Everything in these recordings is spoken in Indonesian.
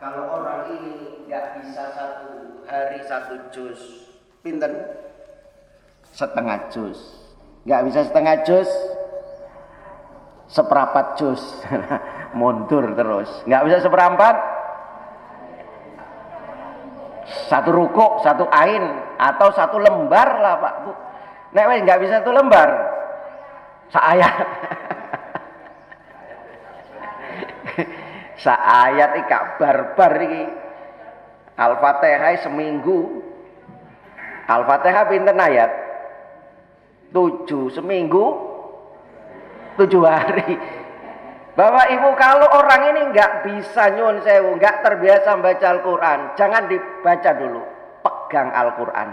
Kalau orang ini nggak bisa satu hari satu juz, pinten? Setengah juz. Nggak bisa setengah juz, seperempat juz. Mundur terus. Nggak bisa seperempat, satu rukuk, satu ain, atau satu lembar lah Pak Bu. Nek wis nggak bisa satu lembar, seayat. Seayat iki gak barbar iki. Al-Fatihah seminggu. Al-Fatihah pinten ayat? 7 seminggu, 7 hari. Bapak Ibu, kalau orang ini nggak bisa nyuwun sewu, nggak terbiasa membaca Al-Quran, jangan dibaca dulu, pegang Al-Quran,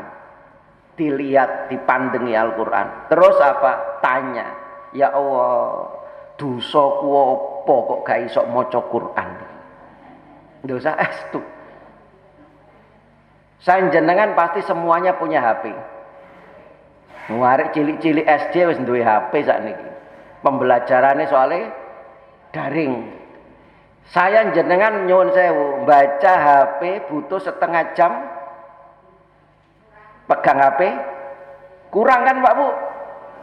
dilihat, dipandengi Al-Quran. Terus apa? Tanya, ya Allah, dosaku apa kok gak iso maca Quran? Dosa estu. Sanjenengan pasti semuanya punya HP. Arek cilik-cilik SD wis duwe HP sakniki. Pembelajarannya soalnya daring. Saya jenengan nyuwun sewu, baca HP butuh setengah jam, pegang HP kurang kan Pak Bu?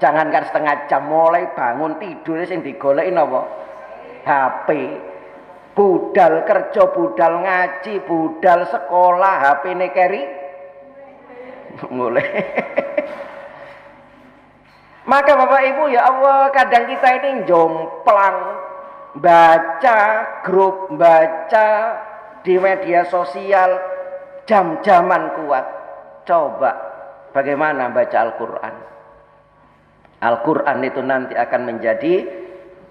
Jangankan setengah jam, mulai bangun tidur sing digoleki napa? HP. Budal kerja, budal ngaji, budal sekolah, HP-ne keri mulai. Maka Bapak Ibu, ya Allah, kadang kita ini jomplang baca grup, baca di media sosial, jam-jaman kuat. Coba bagaimana baca Al-Quran? Al-Quran itu nanti akan menjadi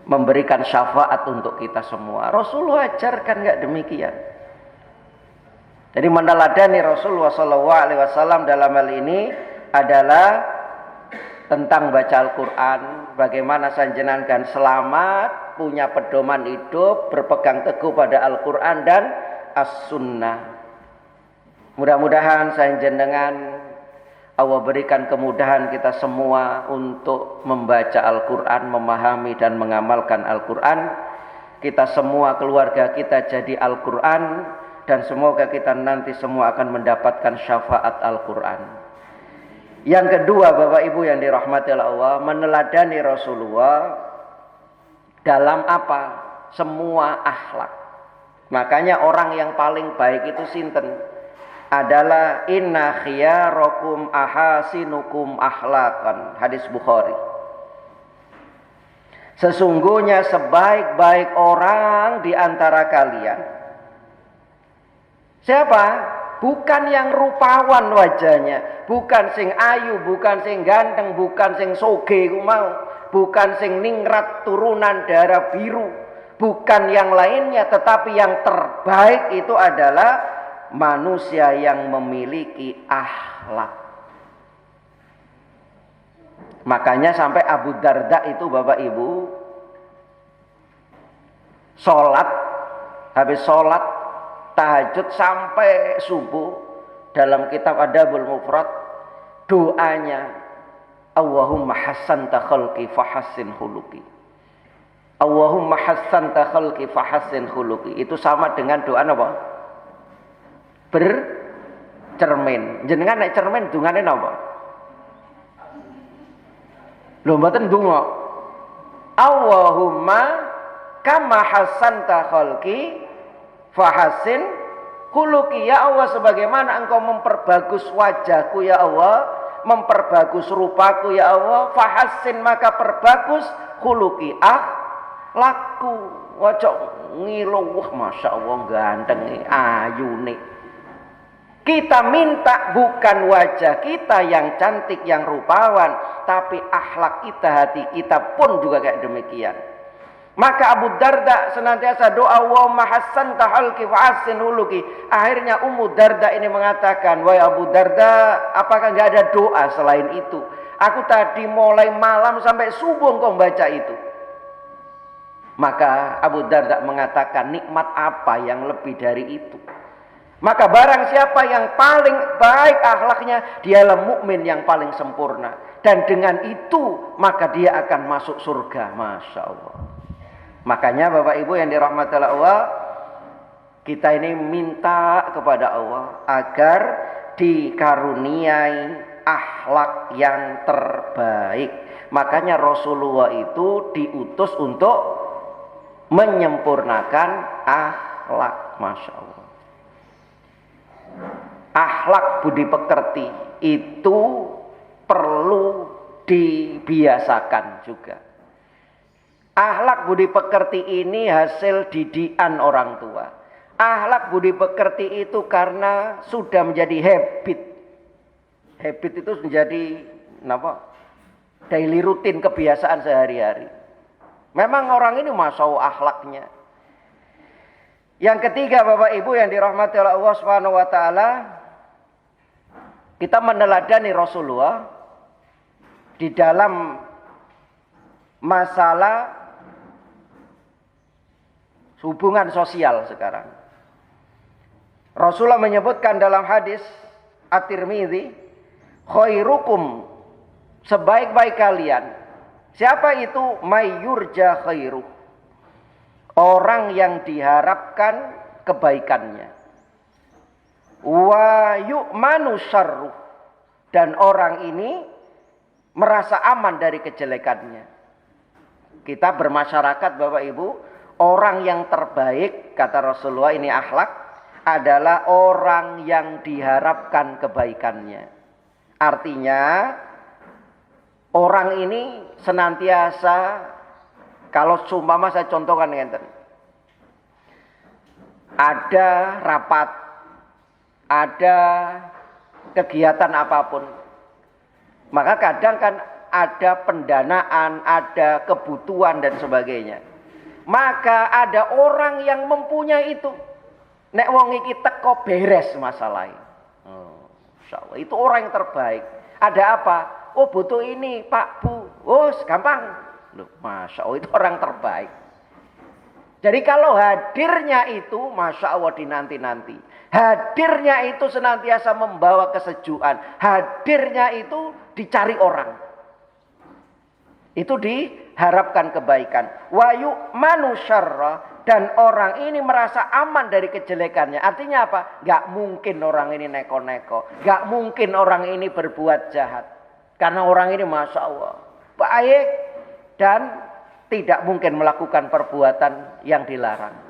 memberikan syafaat untuk kita semua. Rasulullah ajarkan nggak demikian? Jadi meneladani Rasulullah SAW dalam hal ini adalah tentang baca Al-Quran, bagaimana sanjenengan selamat, punya pedoman hidup, berpegang teguh pada Al-Quran dan As-Sunnah. Mudah-mudahan sanjenengan Allah berikan kemudahan kita semua untuk membaca Al-Quran, memahami dan mengamalkan Al-Quran. Kita semua, keluarga kita jadi Al-Quran, dan semoga kita nanti semua akan mendapatkan syafaat Al-Quran. Yang kedua Bapak Ibu yang dirahmati Allah, meneladani Rasulullah dalam apa? Semua akhlak. Makanya orang yang paling baik itu sinten? Adalah inna khiyarakum ahasinukum akhlaqan. Hadis Bukhari. Sesungguhnya sebaik-baik orang di antara kalian. Siapa? Bukan yang rupawan wajahnya, bukan sing ayu, bukan sing ganteng, bukan sing soge ku mau, bukan sing ningrat turunan darah biru, bukan yang lainnya, tetapi yang terbaik itu adalah manusia yang memiliki akhlak. Makanya sampai Abu Darda itu Bapak Ibu sholat, habis sholat tahajud sampai subuh, dalam kitab Adabul Mufrad doanya Allahumma hassanta khalqi fahassin khuluqi. Allahumma hassanta khalqi fahassin khuluqi. Itu sama dengan doa apa? Bercermin. Jenengan nek cermin dungane napa? Lho mboten donga. Allahumma kama hassanta khalqi fahassin khuluqi. Ya Allah, sebagaimana engkau memperbagus wajahku ya Allah, memperbagus rupaku ya Allah, fahassin maka perbagus khuluqi, akhlakku. Ojo ngilu, wah masya Allah ganteng ayune. Kita minta bukan wajah kita yang cantik, yang rupawan, tapi akhlak kita, hati kita pun juga kayak demikian. Maka Abu Darda senantiasa doa Allahumma hassanta khalqi wa ahsin khuluqi. Akhirnya Ummu Darda ini mengatakan, wahai Abu Darda, apakah enggak ada doa selain itu? Aku tadi mulai malam sampai subuh engkau membaca itu. Maka Abu Darda mengatakan, nikmat apa yang lebih dari itu? Maka barang siapa yang paling baik akhlaknya, dialah mukmin yang paling sempurna. Dan dengan itu maka dia akan masuk surga. Masya Allah. Makanya Bapak Ibu yang dirahmati Allah, Kita ini minta kepada Allah agar dikaruniai akhlak yang terbaik. Makanya Rasulullah itu diutus untuk menyempurnakan akhlak. Masya Allah. Akhlak budi pekerti itu perlu dibiasakan juga. Akhlak budi pekerti ini hasil didikan orang tua. Akhlak budi pekerti itu karena sudah menjadi habit. Habit itu menjadi daily rutin, kebiasaan sehari-hari. Memang orang ini masya Allah akhlaknya. Yang ketiga Bapak Ibu yang dirahmati oleh Allah Subhanahu wa taala, kita meneladani Rasulullah di dalam masalah hubungan sosial sekarang. Rasulullah menyebutkan dalam hadis At-Tirmidzi, khairukum, sebaik-baik kalian. Siapa itu? Mayyurja khairu, orang yang diharapkan kebaikannya. Wa yu'manu syarru, dan orang ini merasa aman dari kejelekannya. Kita bermasyarakat Bapak Ibu, orang yang terbaik kata Rasulullah, ini akhlak, adalah orang yang diharapkan kebaikannya. Artinya orang ini senantiasa, kalau seumpama saya contohkan ngeten, ada rapat, ada kegiatan apapun, maka kadang kan ada pendanaan, ada kebutuhan dan sebagainya. Maka ada orang yang mempunyai itu. Nek wong iki teko beres masalahnya. Insyaallah itu orang yang terbaik. Ada apa? Oh butuh ini Pak Bu. Oh gampang. Loh, Masya Allah itu orang terbaik. Jadi kalau hadirnya itu Masya Allah dinanti-nanti. Hadirnya itu senantiasa membawa kesejukan. Hadirnya itu dicari orang. Itu diharapkan kebaikan. Wa yu'manu syarra, dan orang ini merasa aman dari kejelekannya. Artinya apa? Gak mungkin orang ini neko-neko. Gak mungkin orang ini berbuat jahat. Karena orang ini Masya Allah baik dan tidak mungkin melakukan perbuatan yang dilarang.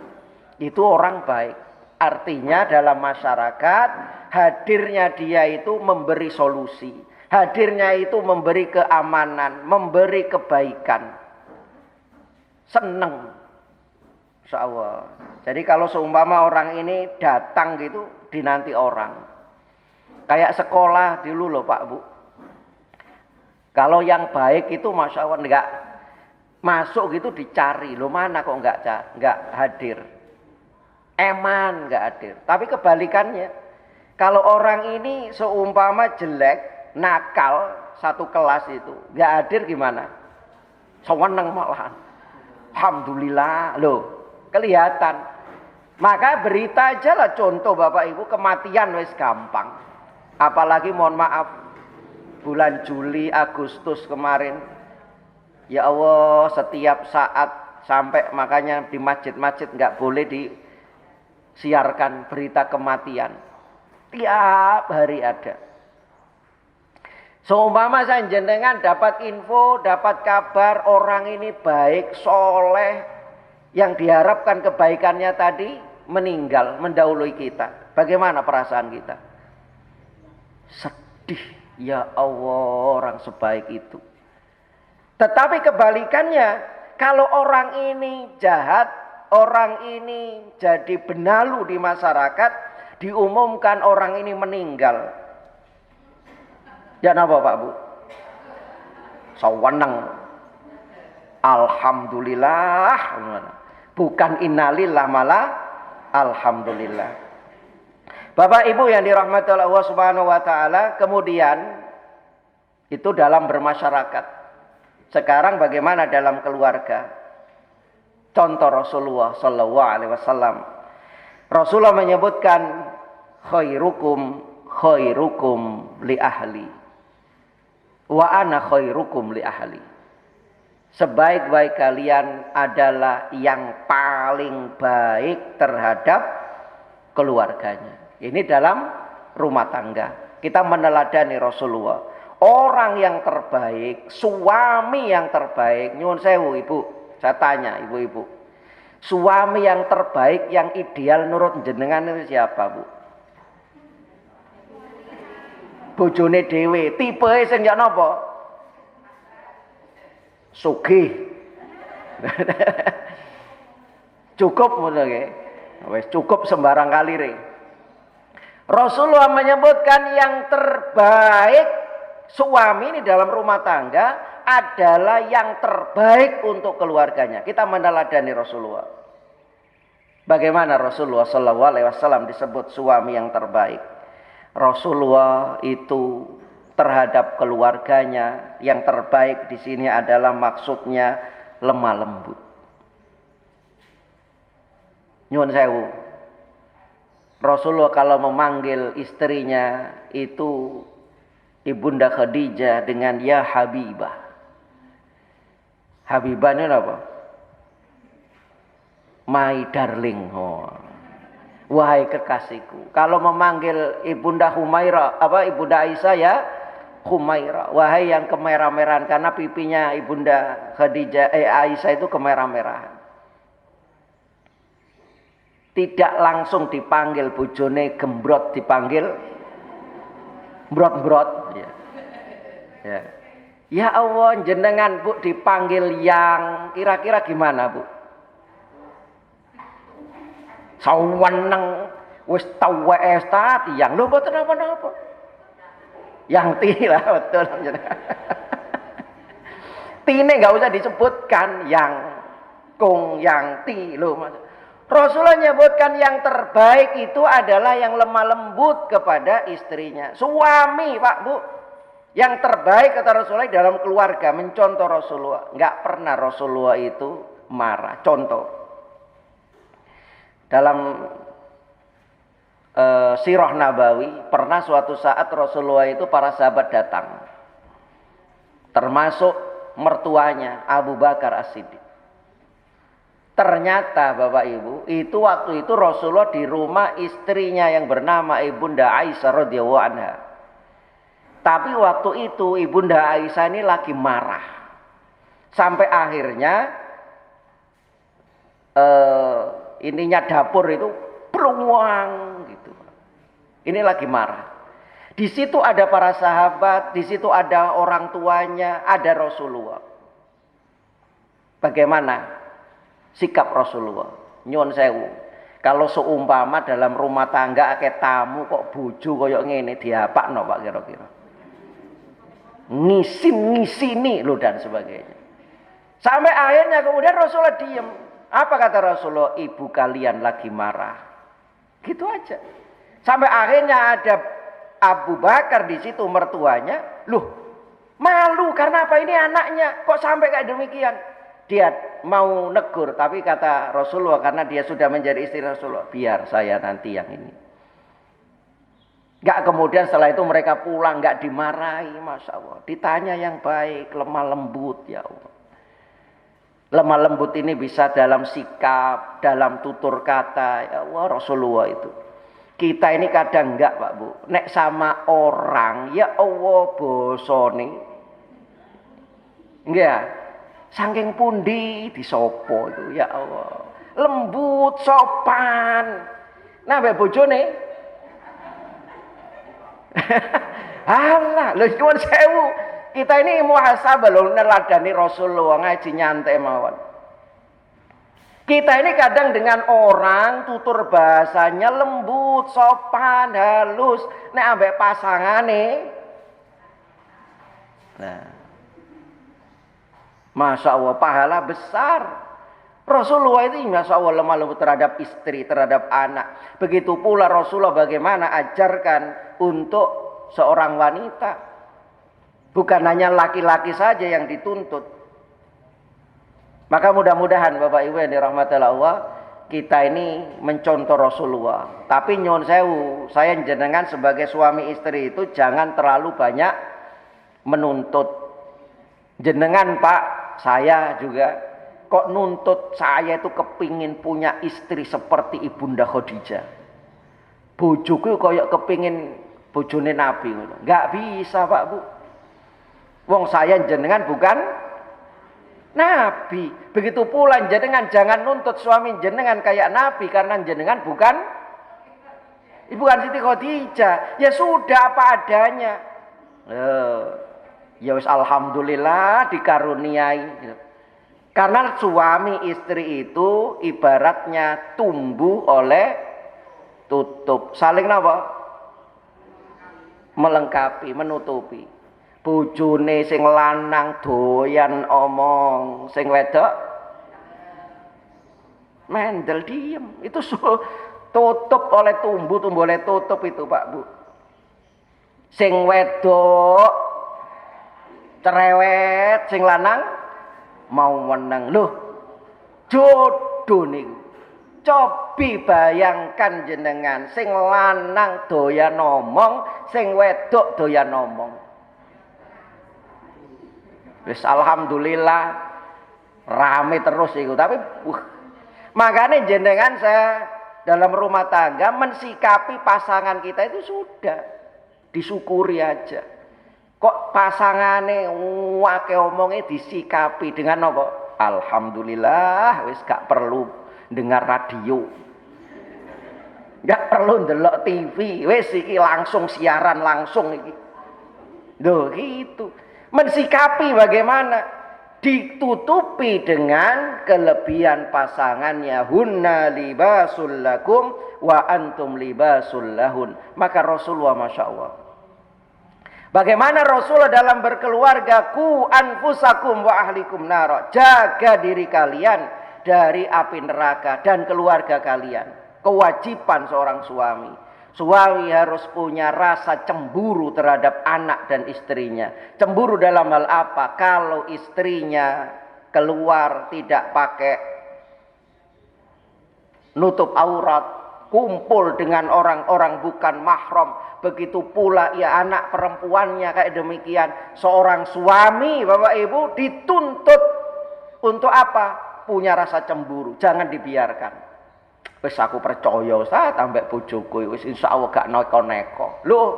Itu orang baik. Artinya dalam masyarakat hadirnya dia itu memberi solusi. Hadirnya itu memberi keamanan, memberi kebaikan. Seneng. Insya Allah. Jadi kalau seumpama orang ini datang gitu dinanti orang. Kayak sekolah dulu loh Pak Bu. Kalau yang baik itu Masya Allah enggak masuk gitu dicari. Loh mana kok enggak hadir. Eman enggak hadir. Tapi kebalikannya. Kalau orang ini seumpama jelek, nakal satu kelas itu. Enggak hadir gimana? Seneng malahan. Alhamdulillah loh. Kelihatan. Maka berita aja lah contoh Bapak Ibu, kematian wis gampang. Apalagi mohon maaf bulan Juli Agustus kemarin. Ya Allah setiap saat sampai makanya di masjid-masjid nggak boleh disiarkan berita kematian. Tiap hari ada. Seumpama saya jenengan dapat info, dapat kabar orang ini baik, soleh, yang diharapkan kebaikannya tadi meninggal, mendahului kita. Bagaimana perasaan kita? Sedih, ya Allah orang sebaik itu. Tetapi kebalikannya, kalau orang ini jahat, orang ini jadi benalu di masyarakat, diumumkan orang ini meninggal. Dan apa Pak Bu? Saweneng. Alhamdulillah. Bukan innalillah malah alhamdulillah. Bapak Ibu yang dirahmati oleh Allah Subhanahu wa taala, kemudian itu dalam bermasyarakat. Sekarang bagaimana dalam keluarga? Contoh Rasulullah sallallahu alaihi wasallam. Rasulullah menyebutkan khairukum li ahli. Wa ana khairukum li ahli. Sebaik-baik kalian adalah yang paling baik terhadap keluarganya. Ini dalam rumah tangga. Kita meneladani Rasulullah. Orang yang terbaik, suami yang terbaik, nyuwun sewu Ibu, saya tanya ibu-ibu. Suami yang terbaik, yang ideal menurut jenengan itu siapa, Bu? Bojone dhewe, tipe sing ya napa? Sugih. Cukup ngono nggih. Wis cukup sembarang kalire. Rasulullah menyebutkan yang terbaik suami ini dalam rumah tangga adalah yang terbaik untuk keluarganya. Kita meneladani Rasulullah. Bagaimana Rasulullah Shallallahu Alaihi Wasallam disebut suami yang terbaik? Rasulullah itu terhadap keluarganya yang terbaik di sini adalah maksudnya lemah lembut. Nyuwun sewu. Rasulullah kalau memanggil istrinya itu Ibunda Khadijah dengan ya Habibah. Habibah ini apa? My darling. Oh. Wahai kekasihku. Kalau memanggil Ibunda Humaira, Ibunda Aisyah ya Humaira. Wahai yang kemerah-merahan, karena pipinya Ibunda Khadijah Aisyah itu kemerah-merahan. Tidak langsung dipanggil bojone gembrot, dipanggil brot-brot. Ya. Ya. Ya Allah, jenengan Bu dipanggil yang kira-kira gimana Bu? Saweneng wis tuwek ta tiyang. Lho mboten napa-napa. Yang ti lah betul. Tine enggak usah disebutkan, yang kung, yang ti lho Mas. Rasulullah menyebutkan yang terbaik itu adalah yang lemah lembut kepada istrinya. Suami Pak Bu, yang terbaik kata Rasulullah dalam keluarga, mencontoh Rasulullah. Enggak pernah Rasulullah itu marah. Contoh, dalam Sirah Nabawi, pernah suatu saat Rasulullah itu para sahabat datang, termasuk mertuanya Abu Bakar As-Siddiq. Ternyata Bapak Ibu, itu waktu itu Rasulullah di rumah istrinya yang bernama Ibunda Aisyah radhiyallahu anha. Tapi waktu itu Ibunda Aisyah ini lagi marah. Sampai akhirnya ininya dapur itu peluang gitu. Ini lagi marah. Di situ ada para sahabat, di situ ada orang tuanya, ada Rasulullah. Bagaimana sikap Rasulullah? Nyuwun sewu. Kalau seumpama dalam rumah tangga akeh tamu kok bojo koyo ngene diapakno Pak kira-kira. Ngisini lho dan sebagainya. Sampai akhirnya kemudian Rasulullah diam. Apa kata Rasulullah? Ibu kalian lagi marah. Gitu aja. Sampai akhirnya ada Abu Bakar di situ mertuanya. Loh, malu karena apa, ini anaknya kok sampai kayak demikian. Dia mau negur, tapi kata Rasulullah karena dia sudah menjadi istri Rasulullah, biar saya nanti yang ini. Gak kemudian setelah itu mereka pulang gak dimarahi, Masya Allah. Ditanya yang baik, lemah lembut, ya Allah. Lemah lembut ini bisa dalam sikap, dalam tutur kata, ya Allah Rasulullah itu. Kita ini kadang enggak Pak Bu, nek sama orang, ya Allah bosone. Enggak. Saking pundi disopo itu, ya Allah. Lembut, sopan. Nah, mbek bojone. Alah, lho nyuwun sewu. Kita ini muhasabah lho neladani Rasulullah, ngaji nyantai mawon. Kita ini kadang dengan orang tutur bahasanya lembut, sopan, halus. Nek ambek pasangane. Nah, Masya Allah pahala besar. Rasulullah itu Masya Allah lemah lembut terhadap istri, terhadap anak. Begitu pula Rasulullah bagaimana ajarkan untuk seorang wanita. Bukan hanya laki-laki saja yang dituntut. Maka mudah-mudahan Bapak Ibu yang dirahmati Allah, kita ini mencontoh Rasulullah. Tapi nyuwun sewu, saya jenengan sebagai suami istri itu jangan terlalu banyak menuntut. Jenengan Pak, saya juga kok nuntut saya itu kepingin punya istri seperti Ibunda Khadijah. Bojoku koyok kepingin bojone Nabi ngono. Enggak bisa, Pak Bu. Wong saya jenengan bukan Nabi. Begitu pula jenengan jangan nuntut suami jenengan kayak Nabi karena jenengan bukan Siti Khadijah. Ya sudah apa adanya. Ya wis alhamdulillah dikaruniai. Karena suami istri itu ibaratnya tumbuh oleh tutup, saling napa? Melengkapi, menutupi. Bojone sing lanang doyan omong, sing wedok mendel diem. Itu tutup oleh tumbuh oleh tutup itu, Pak Bu. Sing wedok cerewet, sing lanang mau menang. Loh, jodoh niku. Cobi bayangkan jenengan, sing lanang doyan ngomong, sing wedok doyan ngomong. Wis alhamdulillah rame terus itu. Tapi makanya jenengan saya dalam rumah tangga mensikapi pasangan kita itu sudah disyukuri aja. Kok pasangane wake omongnya disikapi dengan apa? Alhamdulillah wis gak perlu dengar radio, nggak perlu ndelok TV, wes iki langsung siaran langsung iki. Loh gitu. Mensikapi bagaimana? Ditutupi dengan kelebihan pasangannya. Hunna libasul lakum wa antum libasul lahun. Maka Rasulullah Masya Allah. Bagaimana Rasulullah dalam berkeluarga? Ku anfusakum wa ahlikum naro. Jaga diri kalian dari api neraka dan keluarga kalian. Kewajiban seorang suami. Suami harus punya rasa cemburu terhadap anak dan istrinya. Cemburu dalam hal apa? Kalau istrinya keluar tidak pakai nutup aurat, kumpul dengan orang-orang bukan mahram. Begitu pula ya anak perempuannya kayak demikian. Seorang suami, Bapak Ibu, dituntut untuk apa? Punya rasa cemburu, jangan dibiarkan. Wis aku percaya Ustaz ambek bojoku wis insyaallah gak neko-neko. Loh,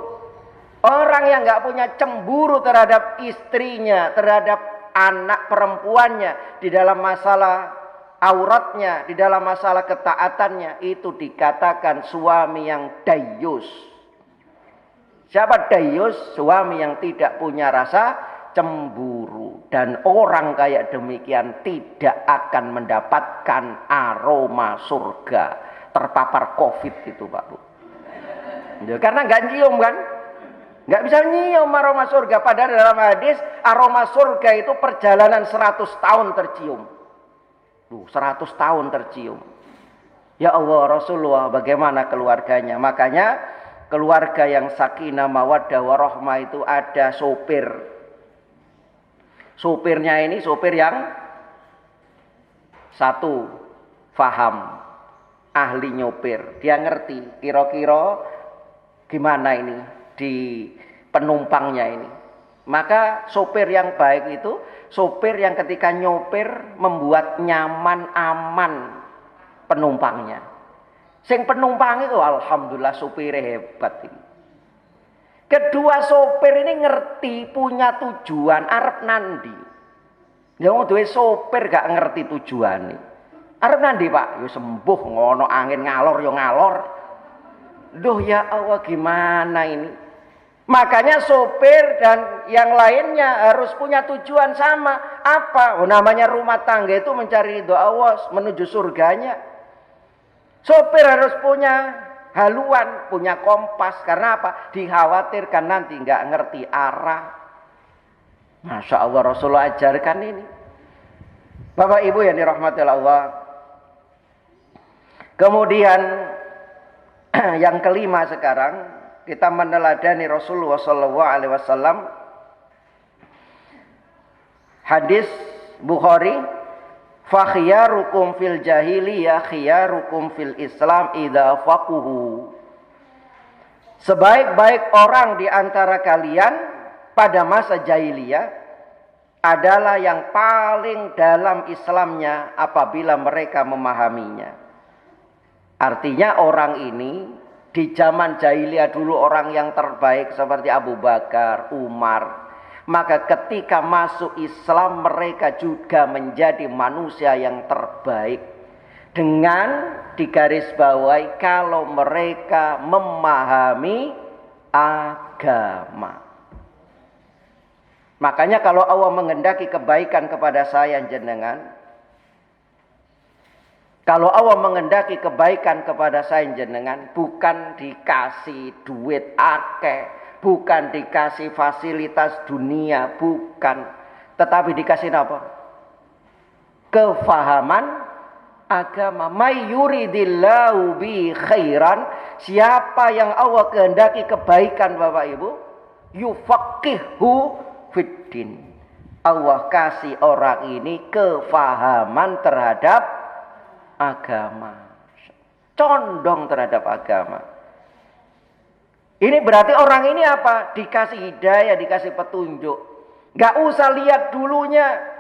orang yang gak punya cemburu terhadap istrinya, terhadap anak perempuannya di dalam masalah auratnya, di dalam masalah ketaatannya, itu dikatakan suami yang dayus. Siapa dayus? Suami yang tidak punya rasa cemburu. Dan orang kayak demikian tidak akan mendapatkan aroma surga. Terpapar COVID itu, Pak Bu. Ya, karena nggak nyium kan, nggak bisa nyium aroma surga. Padahal dalam hadis aroma surga itu perjalanan 100 tahun tercium. 100 tahun tercium. Ya Allah, Rasulullah bagaimana keluarganya? Makanya keluarga yang sakinah mawaddah warahmah itu ada sopir. Sopirnya ini sopir yang satu faham, ahli nyopir. Dia ngerti kira-kira gimana ini di penumpangnya ini. Maka sopir yang baik itu sopir yang ketika nyopir membuat nyaman, aman penumpangnya. Sing penumpang itu alhamdulillah sopirnya hebat ini. Kedua, sopir ini ngerti punya tujuan arep nandi. Ya wong duwe sopir gak ngerti tujuane. Arep nandi, Pak? Ya sembuh ngono angin ngalor ya ngalor. Duh ya Allah gimana ini? Makanya sopir dan yang lainnya harus punya tujuan sama. Apa? Namanya rumah tangga itu mencari ridho Allah menuju surganya. Sopir harus punya haluan, punya kompas. Karena apa? Dikhawatirkan nanti nggak ngerti arah. Masya Allah, Rasulullah ajarkan ini. Bapak Ibu yang dirahmati Allah. Kemudian yang kelima sekarang kita meneladani Rasulullah SAW. Hadis Bukhari. Fakhiyarukum fil jahiliyah khiyarukum fil Islam idza faquhu. Sebaik-baik orang di antara kalian pada masa jahiliyah adalah yang paling dalam Islamnya apabila mereka memahaminya. Artinya orang ini Di zaman jahiliyah dulu orang yang terbaik seperti Abu Bakar, Umar. Maka ketika masuk Islam mereka juga menjadi manusia yang terbaik. Dengan digarisbawahi kalau mereka memahami agama. Makanya kalau Allah menghendaki kebaikan kepada saya jenengan, kalau Allah menghendaki kebaikan kepada saya jenengan, bukan dikasih duit akeh, bukan dikasih fasilitas dunia, bukan. Tetapi dikasih apa? Kefahaman agama. May yuridillahu bi khairan, siapa yang Allah kehendaki kebaikan Bapak Ibu, yufaqihu fiddin. Allah kasih orang ini kefahaman terhadap agama, condong terhadap agama. Ini berarti orang ini apa? Dikasih hidayah, dikasih petunjuk. Gak usah lihat dulunya.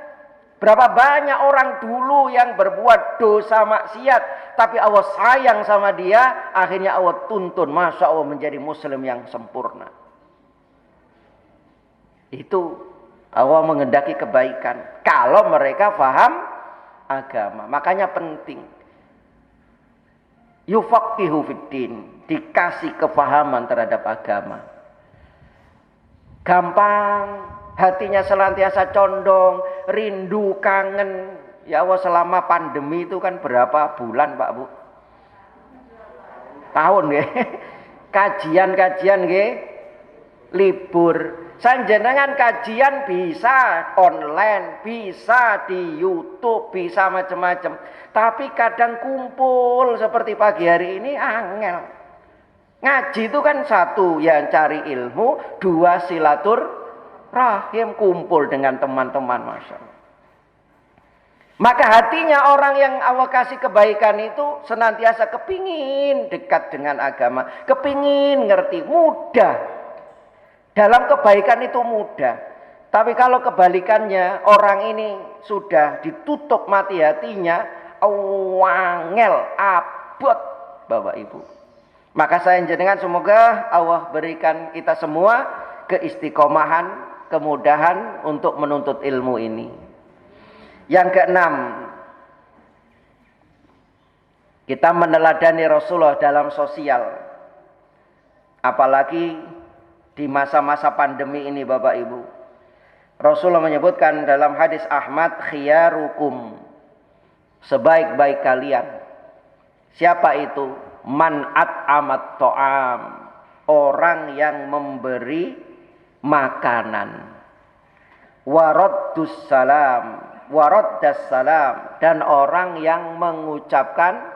Berapa banyak orang dulu yang berbuat dosa maksiat, tapi Allah sayang sama dia, akhirnya Allah tuntun, masya Allah menjadi muslim yang sempurna. Itu Allah menghendaki kebaikan kalau mereka paham agama. Makanya penting yufaqihu fiddin, dikasih kefahaman terhadap agama. Gampang, hatinya senantiasa condong, rindu, kangen. Ya Allah, selama pandemi itu kan berapa bulan Pak Bu? Tahun nggih. Kajian-kajian nggih libur. Sanjenengan kajian bisa online, bisa di YouTube, bisa macam-macam. Tapi kadang kumpul seperti pagi hari ini angel. Ngaji itu kan satu, yang cari ilmu, dua silaturahim, kumpul dengan teman-teman, masya Allah. Maka hatinya orang yang Allah kasih kebaikan itu senantiasa kepingin dekat dengan agama, kepingin ngerti, mudah. Dalam kebaikan itu mudah. Tapi kalau kebalikannya, orang ini sudah ditutup mati hatinya, wangel, abot Bapak Ibu. Maka saya jenengan semoga Allah berikan kita semua keistiqomahan, kemudahan untuk menuntut ilmu ini. Yang keenam, kita meneladani Rasulullah dalam sosial. Apalagi di masa-masa pandemi ini Bapak Ibu. Rasulullah menyebutkan dalam hadis Ahmad, khiyarukum, sebaik-baik kalian. Siapa itu? Man at'amat to'am, orang yang memberi makanan. Waraddus salam, waraddas salam, dan orang yang mengucapkan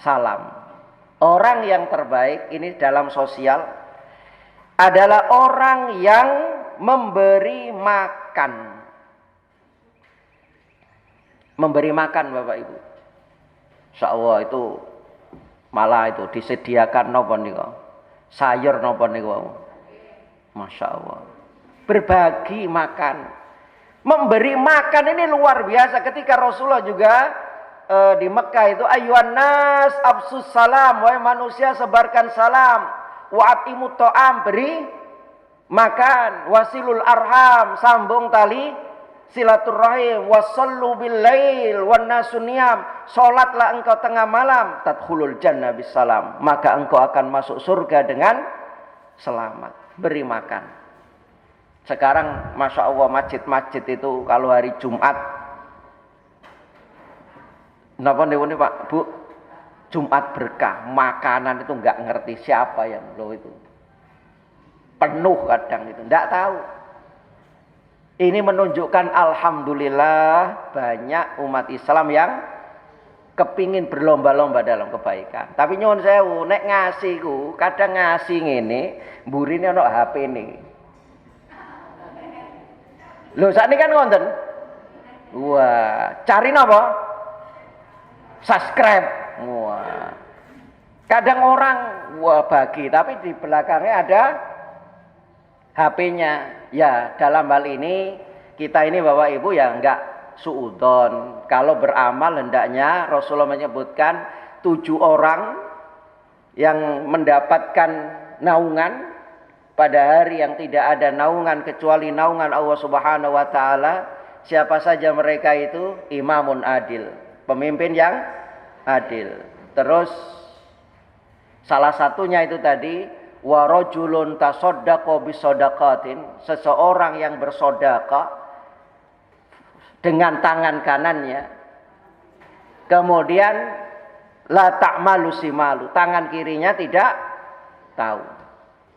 salam. Orang yang terbaik ini dalam sosial adalah orang yang memberi makan. Memberi makan Bapak Ibu. Insyaallah itu malah itu disediakan napa niku? Sayur napa niku? Masya Allah. Berbagi makan. Memberi makan ini luar biasa. Ketika Rasulullah juga di Mekah itu, ayyuhan nas absus salam, wahai manusia sebarkan salam. Wa'atimu to'am, beri makan. Wasilul arham, sambung tali silaturahim. Wasallu bil lail wan nasuniyam, salatlah engkau tengah malam. Tadkhulul jannah bisalam, maka engkau akan masuk surga dengan selamat. Beri makan. Sekarang masya Allah masjid-masjid itu kalau hari Jumat, napa nih Pak Bu, Jumat berkah, makanan itu nggak ngerti siapa yang lo itu. Penuh kadang itu, nggak tahu. Ini menunjukkan alhamdulillah banyak umat Islam yang kepingin berlomba-lomba dalam kebaikan. Tapi nyuwun sewu, nek ngasih ku, kadang ngasih ngene, mburine ana HP ini. Lho sakniki kan ngonten. Wah, cari napa? Subscribe. Wah. Kadang orang bagi, tapi di belakangnya ada HP-nya. Ya, dalam hal ini kita ini Bapak Ibu ya enggak suudzon. Kalau beramal hendaknya Rasulullah menyebutkan 7 orang yang mendapatkan naungan pada hari yang tidak ada naungan kecuali naungan Allah Subhanahu wa taala. Siapa saja mereka itu? Imamun adil, pemimpin yang adil. Terus salah satunya itu tadi wa rajulun tasaddaqa bisadaqatin, seseorang yang bersedekah dengan tangan kanannya, kemudian la ta'malu simalu, tangan kirinya tidak tahu.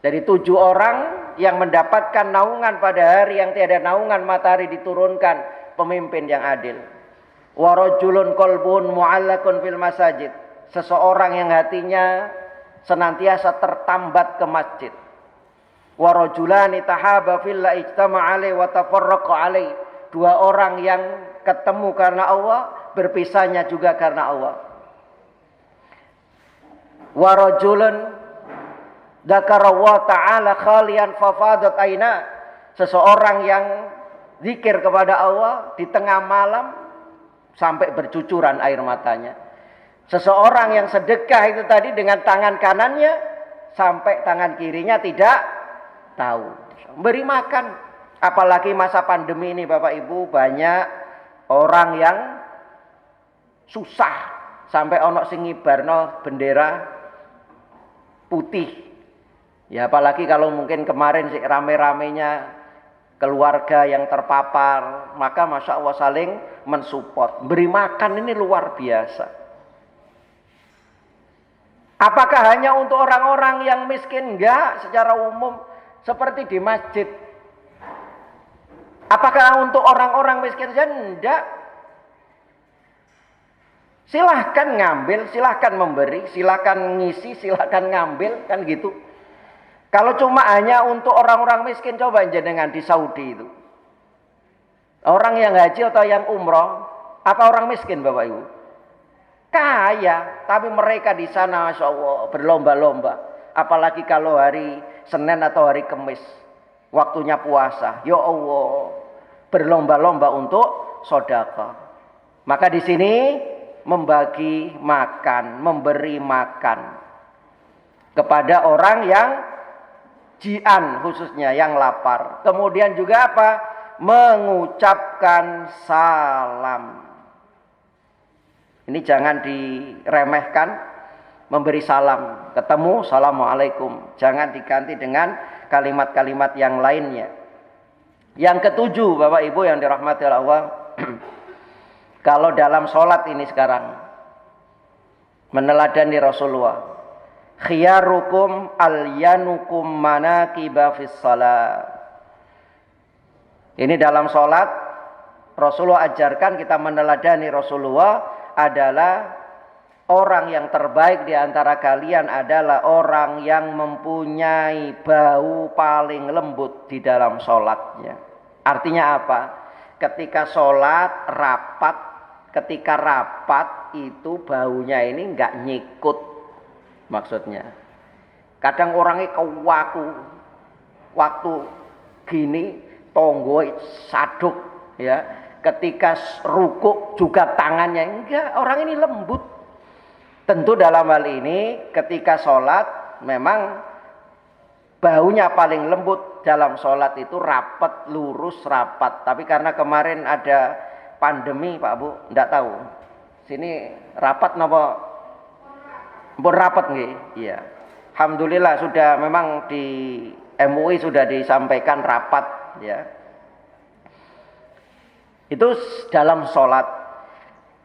Dari 7 orang yang mendapatkan naungan pada hari yang tiada naungan matahari diturunkan, pemimpin yang adil. Wa rajulun qalbun mu'allaqun fil masajid, seseorang yang hatinya senantiasa tertambat ke masjid. Wa rajulani tahaba fillah ijtama'a alaihi wa tafarraqa alaihi, 2 orang yang ketemu karena Allah, berpisahnya juga karena Allah. Wa rajulun dzakara wa ta'ala khalian fafadat aina, seseorang yang zikir kepada Allah di tengah malam sampai bercucuran air matanya. Seseorang yang sedekah itu tadi dengan tangan kanannya sampai tangan kirinya tidak tahu. Beri makan, apalagi masa pandemi ini Bapak Ibu, banyak orang yang susah sampai ono sing ngibarno bendera putih. Ya apalagi kalau mungkin kemarin sih rame-ramenya keluarga yang terpapar, maka Masya Allah saling mensupport. Beri makan ini luar biasa. Apakah hanya untuk orang-orang yang miskin? Enggak, secara umum seperti di masjid. Apakah untuk orang-orang miskin saja? Enggak. Silahkan ngambil, silahkan memberi, silahkan ngisi, silahkan ngambil, kan gitu. Kalau cuma hanya untuk orang-orang miskin, coba jenengan di Saudi itu. Orang yang haji atau yang umroh, apa orang miskin Bapak Ibu? Kaya, tapi mereka di sana Masya Allah berlomba-lomba. Apalagi kalau hari Senin atau hari Kamis, waktunya puasa. Ya Allah, berlomba-lomba untuk sedekah. Maka di sini membagi makan, memberi makan kepada orang yang jian, khususnya yang lapar. Kemudian juga apa? Mengucapkan salam. Ini jangan diremehkan, memberi salam. Ketemu, assalamualaikum. Jangan diganti dengan kalimat-kalimat yang lainnya. Yang ketujuh, Bapak Ibu yang dirahmati Allah, kalau dalam sholat ini sekarang, meneladani Rasulullah, khiyarukum alyanukum manakiba fis salat. Ini dalam sholat, Rasulullah ajarkan kita meneladani Rasulullah adalah orang yang terbaik di antara kalian adalah orang yang mempunyai bau paling lembut di dalam sholatnya. Artinya apa? Ketika sholat rapat, ketika rapat itu baunya ini nggak nyikut, maksudnya. Kadang orangnya kewaku, waktu gini tonggo saduk, ya. Ketika rukuk juga tangannya enggak, orang ini lembut. Tentu dalam hal ini ketika sholat memang baunya paling lembut dalam sholat itu rapat, lurus, rapat. Tapi karena kemarin ada pandemi Pak Bu, enggak tahu. Sini rapat napa? Mpun rapat nggih? Iya. Alhamdulillah sudah memang di MUI sudah disampaikan rapat, ya. Itu dalam sholat.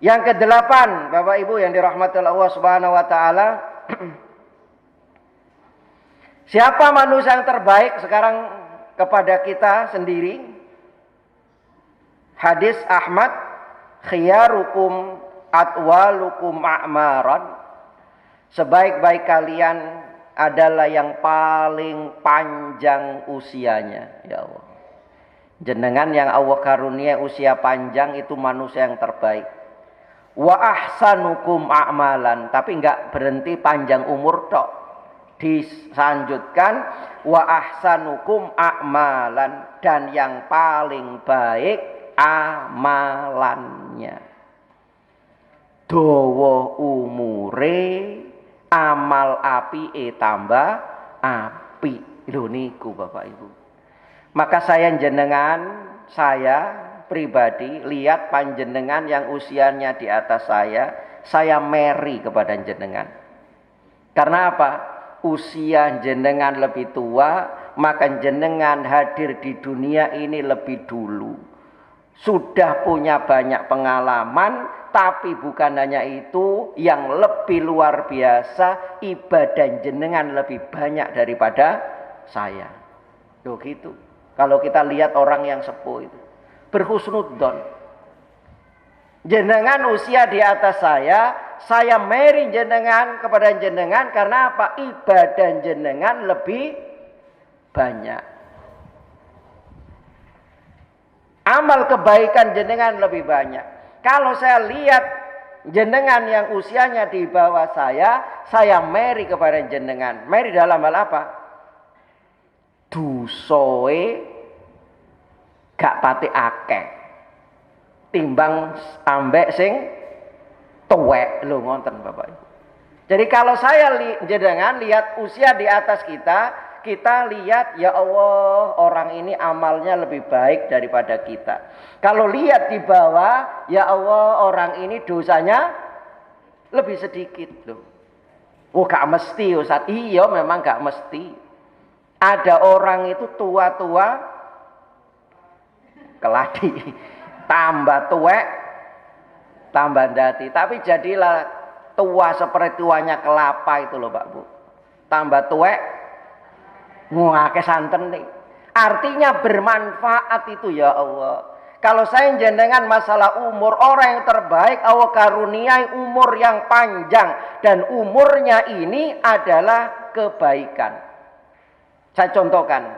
Yang ke-8, Bapak Ibu yang dirahmati Allah Subhanahu wa taala, siapa manusia yang terbaik sekarang kepada kita sendiri? Hadis Ahmad, khiyarukum atwalukum a'maran. Sebaik-baik kalian adalah yang paling panjang usianya, ya Allah. Jenengan yang Allah karunia usia panjang itu manusia yang terbaik. Wa ahsanukum a'malan, tapi enggak berhenti panjang umur tok. Disanjutkan wa ahsanukum a'malan, dan yang paling baik amalannya. Dawa umure, amal apike tambah apik. Lho niku Bapak Ibu. Maka saya pribadi lihat panjenengan yang usianya di atas saya meri kepada jenengan. Karena apa? Usia jenengan lebih tua, maka jenengan hadir di dunia ini lebih dulu. Sudah punya banyak pengalaman, tapi bukan hanya itu, yang lebih luar biasa, ibadah jenengan lebih banyak daripada saya. Loh gitu. Kalau kita lihat orang yang sepuh itu berhusnudzon. Jenengan usia di atas saya meri jenengan kepada jenengan karena apa? Ibadah jenengan lebih banyak. Amal kebaikan jenengan lebih banyak. Kalau saya lihat jenengan yang usianya di bawah saya meri kepada jenengan. Meri dalam hal apa? Dusoe gak pati akeh timbang ambek sing tuwek. Lho ngonten Bapak Ibu. Jadi kalau saya jenengan lihat usia di atas kita lihat ya Allah orang ini amalnya lebih baik daripada kita. Kalau lihat di bawah ya Allah orang ini dosanya lebih sedikit loh. Oh gak mesti Ustaz. Iya memang gak mesti. Ada orang itu tua-tua keladi, tambah tuwek, tambah dati. Tapi jadilah tua seperti tuanya kelapa itu loh Pak Bu. Tambah tuwek, ngake santen nih. Artinya bermanfaat itu ya Allah. Kalau saya jenengan masalah umur, orang yang terbaik Allah karuniai umur yang panjang. Dan umurnya ini adalah kebaikan. Saya contohkan,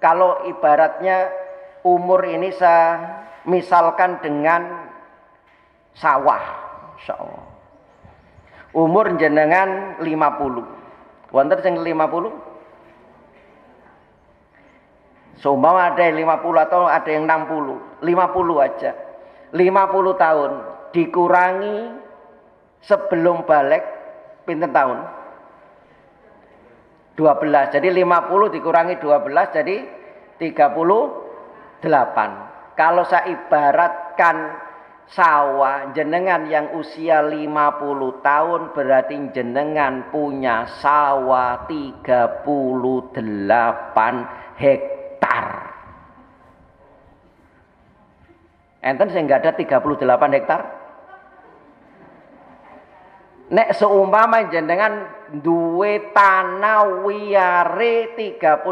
kalau ibaratnya umur ini saya misalkan dengan sawah, insyaallah. Umur jenengan 50. Wonten sing 50? Seumpama ada yang 50 atau ada yang 60. 50 aja. 50 tahun dikurangi sebelum balik pinten tahun? 12. Jadi 50 dikurangi 12 jadi 38. Kalau saya ibaratkan sawah jenengan yang usia 50 tahun berarti jenengan punya sawah 38 hektar. Enten sing enggak ada 38 hektar? Nek seumpama jenengan duwe tanah wiyare 38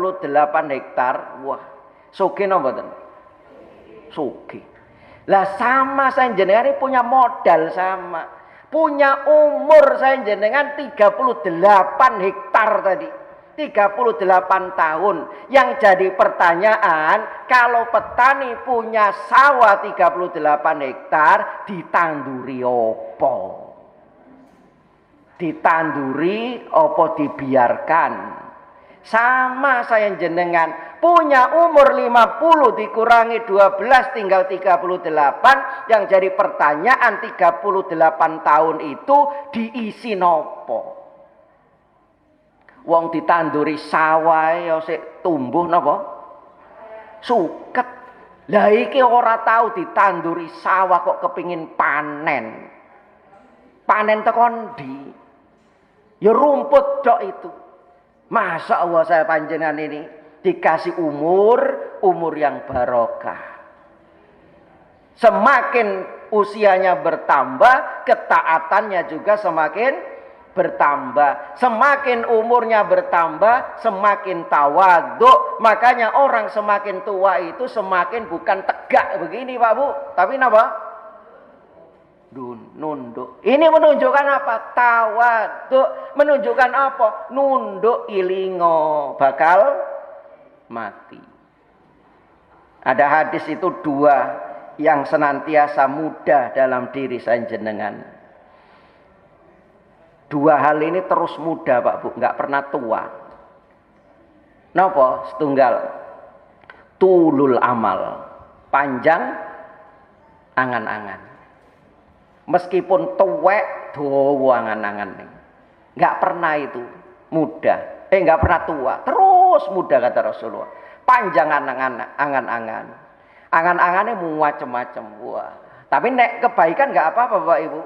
hektar, wah, sugih napa mboten? Sugih. Lah sama saya jenengan ini punya modal sama. Punya umur saya jenengan 38 hektar tadi. 38 tahun. Yang jadi pertanyaan, kalau petani punya sawah 38 hektar, ditanduri apa? Ditanduri apa dibiarkan? Sama saya jenengan punya umur 50 dikurangi 12 tinggal 38. Yang jadi pertanyaan 38 tahun itu diisi nopo? Wong ditanduri sawah ya sik tumbuh napa? Suket. Lah iki ora tahu ditanduri sawah kok kepingin panen. Panen tekon ndi? Ya rumput dok itu. Masa Allah saya panjenengan ini dikasih umur yang barokah. Semakin usianya bertambah, ketaatannya juga semakin bertambah. Semakin umurnya bertambah, semakin tawadhu. Makanya orang semakin tua itu semakin bukan tegak begini Pak Bu, tapi napa? Nunduk. Ini menunjukkan apa? Tawadhu. Menunjukkan apa? Nunduk ilingo bakal mati. Ada hadis itu dua yang senantiasa muda dalam diri saya jenengan. Dua hal ini terus muda Pak Bu, nggak pernah tua. Napa? Setunggal. Tulul amal, panjang angan-angan. Meskipun tuwek dawa angan-angan ning. Nggak pernah itu muda. Nggak pernah tua. Terus muda kata Rasulullah. Panjang angan-angan. Angan-angannya macam-macam. Wah. Tapi nek kebaikan nggak apa-apa Bapak Ibu.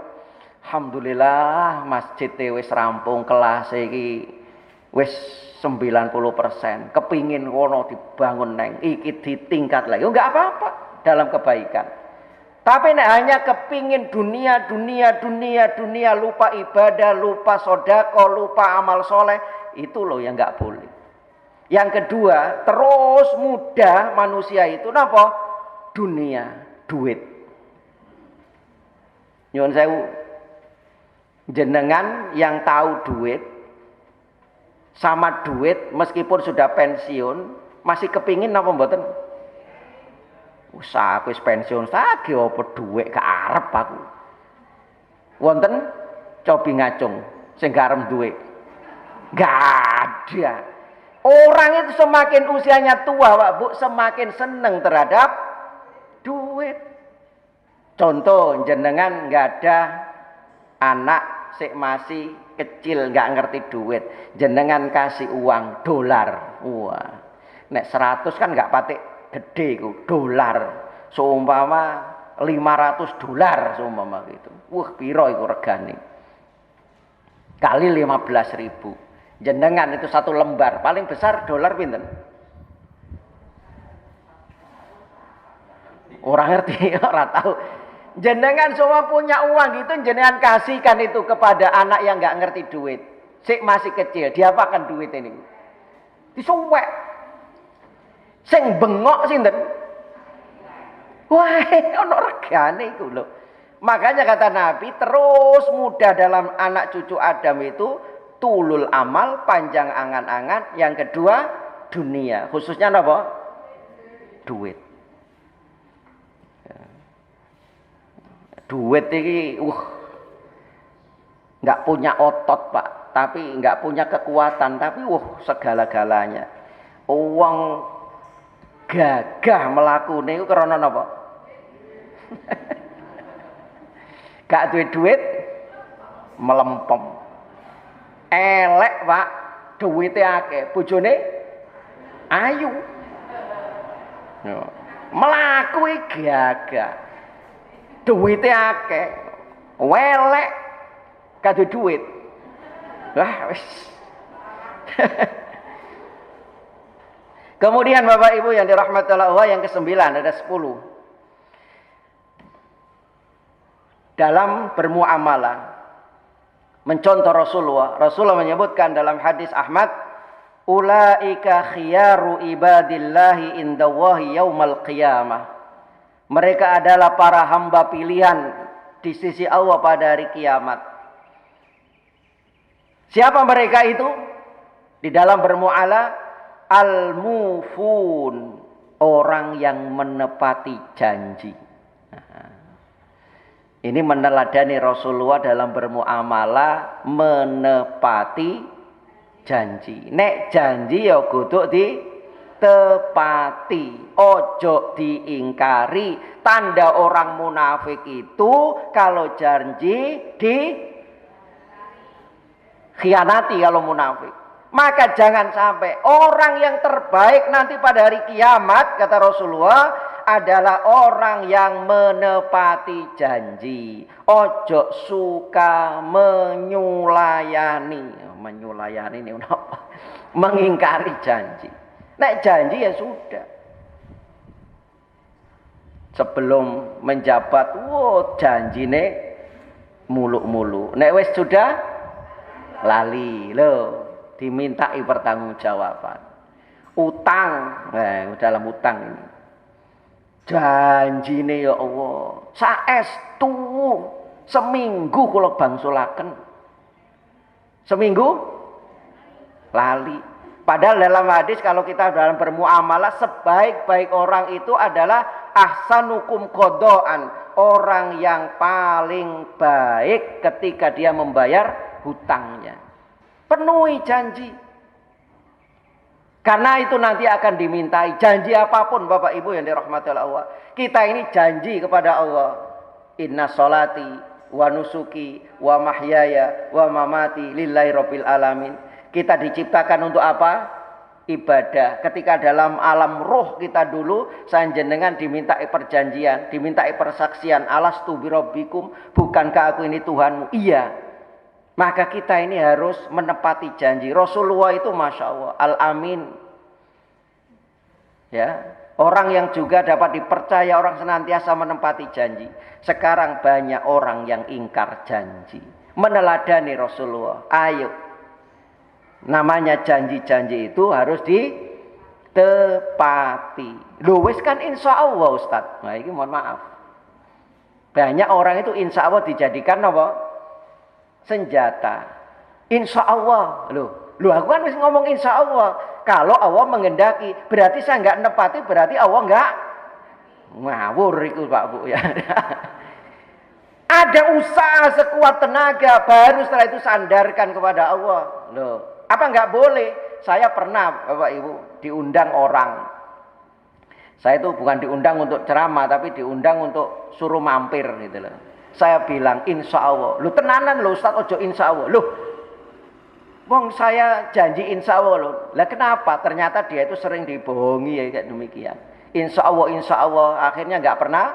Alhamdulillah masjid wis rampung kelas iki wis 90%. Kepingin kono dibangun neng iki ditingkat lagi. Nggak apa-apa dalam kebaikan. Tapi nek hanya kepingin dunia, lupa ibadah, lupa sodako, lupa amal soleh, itu loh yang nggak boleh. Yang kedua, terus mudah manusia itu napa? Dunia, duit. Nyuwun sewu, jenengan yang tahu duit, sama duit meskipun sudah pensiun, masih kepingin napa mboten? Usah aku wis pensiun lagi apa dhuwit gak arep aku. Wonten cobi ngacung sing garem dhuwit. Gak ada. Orang itu semakin usianya tua, Pak Bu, semakin seneng terhadap duit. Contoh jenengan nggak ada anak sik masih kecil nggak ngerti duit, jenengan kasih uang dolar. Wah. Nek 100 kan nggak patik gede ku dolar, seumpama 500 dolar seumpama gitu. Wah, piro iku regane? Kali 15.000. Jenengan itu satu lembar, paling besar dolar pinten? Orang ngerti, orang tahu. Jenengan semua punya uang gitu, jenengan kasihkan itu kepada anak yang nggak ngerti duit. Sik masih kecil, diapakan duit ini? Disuwek. Sing bengok sinten? Wah, ono regane iku lho. Makanya kata Nabi, terus mudah dalam anak cucu Adam itu tulul amal, panjang angan-angan. Yang kedua, dunia. Khususnya apa? Duit. Duit ini, nggak punya otot Pak, tapi nggak punya kekuatan, tapi segala-galanya. Uang gagah melakune iku karena napa? Gak duit melempem. Elek Pak, duwite akeh, bojone ayu. Melaku gagah. Duwite akeh. Welek gak duit. Lah wis. Kemudian Bapak Ibu yang dirahmati Allah yang ke-9 ada 10. Dalam bermuamalah mencontoh Rasulullah menyebutkan dalam hadis Ahmad, ulaika khiyaru ibadillahi indallahi yaumal qiyamah. Mereka adalah para hamba pilihan di sisi Allah pada hari kiamat. Siapa mereka itu? Di dalam bermuamalah, al-mufun, orang yang menepati janji. Ini meneladani Rasulullah dalam bermuamalah menepati janji. Nek janji ya kudu ditepati, ojo diingkari. Tanda orang munafik itu kalau janji dikhianati kalau munafik. Maka jangan sampai orang yang terbaik nanti pada hari kiamat, kata Rasulullah, adalah orang yang menepati janji. Ojo suka menyulayani. Menyulayani ini apa? Mengingkari janji. Nek janji ya sudah. Sebelum menjabat, janjine muluk-muluk. Nek wis sudah lali loh. Dimintai pertanggungjawaban. Utang, dalam utang ini. Janjine ya Allah, saestu seminggu kula bangsulaken. Seminggu lali. Padahal dalam hadis kalau kita dalam bermuamalah, sebaik-baik orang itu adalah ahsanukum qadaan, orang yang paling baik ketika dia membayar hutangnya. Penuhi janji. Karena itu nanti akan dimintai janji apapun Bapak Ibu yang dirahmati Allah. Kita ini janji kepada Allah. Inna sholati wa nusuki wa mahyaya wa mamati lillahi rabbil alamin. Kita diciptakan untuk apa? Ibadah. Ketika dalam alam roh kita dulu sanjenengan dimintai perjanjian, dimintai persaksian, alastu birabbikum, bukankah aku ini Tuhanmu? Iya. Maka kita ini harus menepati janji. Rasulullah itu Masya Allah al-amin. Ya, orang yang juga dapat dipercaya, orang senantiasa menepati janji. Sekarang banyak orang yang ingkar janji, meneladani Rasulullah. Ayo, namanya janji-janji itu harus ditepati. Loh wis kan insya Allah Ustaz. Nah ini mohon maaf, banyak orang itu insya Allah dijadikan apa? Senjata. Insya Allah. Loh aku kan wis ngomong insya Allah. Kalau Allah mengendaki, berarti saya nggak nepati, berarti Allah nggak ngawur itu Pak Bu ya. Ada usaha sekuat tenaga, baru setelah itu sandarkan kepada Allah. Loh, apa nggak boleh? Saya pernah Bapak Ibu diundang orang. Saya itu bukan diundang untuk ceramah, tapi diundang untuk suruh mampir gitu loh. Saya bilang insya Allah. Loh tenanan loh Ustaz, ojo insya Allah. Loh, wong saya janji insya Allah loh. Lah kenapa? Ternyata dia itu sering dibohongi ya kayak demikian. Insya Allah, akhirnya nggak pernah